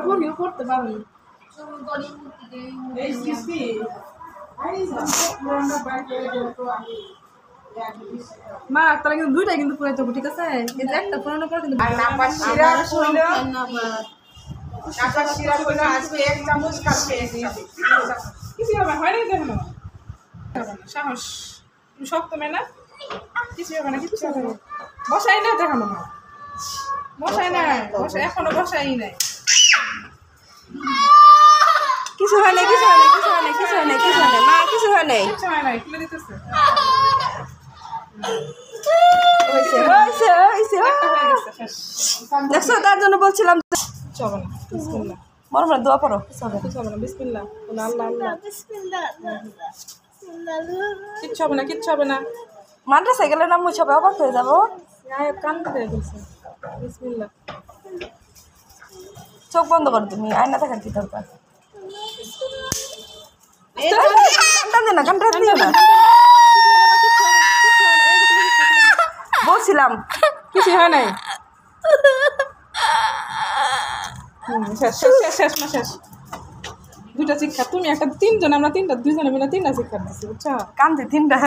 পড়িও পড়তে পারবি এই কিস্তি মা তাহলে কিন্তু দুইটা কিন্তু পুরাইতে হবে ঠিক আছে এই যে একটা পুরানো পর কিন্তু নাপা শিরা কইলো নাপা শিরা কইলো আজকে এক চামচ কালকে এক চামচ কিছু হবে হয় না দেখো না সাহস তুমি শক্ত মেয়ে না কিছু হবে না কিছু হবে না বসাই না দেখানো না বসাই না এখনো বসাই নাই কিছু হয় না কিছু হয় না কিছু হয় না কিছু হয় না কিছু হয় না মা কিছু হয় নাই কিছু হয় নাই খুলে দিতেছে হয়েছে হয়েছে হয়েছে দেখছো তার জন্য বলছিলাম কিছু হবে না বিসমিল্লাহ মনে মনে দোয়া পড়ো কিছু হবে কিছু হবে না বিসমিল্লাহ আল্লাহ আল্লাহ কিচ্ছু হবে না কিচ্ছু হবে না মাদ্রাসায় গেলে না মুই সবাই অবাক হয়ে যাবো কান ধরে বলছে বিসমিল্লাহ চোখ বন্ধ করো তুমি আয়না দেখার কি দরকার কান্দে না কান্দে দিও না বলছিলাম কিছু হয় নাই শেষ শেষ শেষ মা শেষ দুইটা শিক্ষা তুমি একটা তিনজন আমরা তিনটা দুইজনে মিলে তিনটা শিক্ষা দিচ্ছি বুঝছো কান্দে তিনটা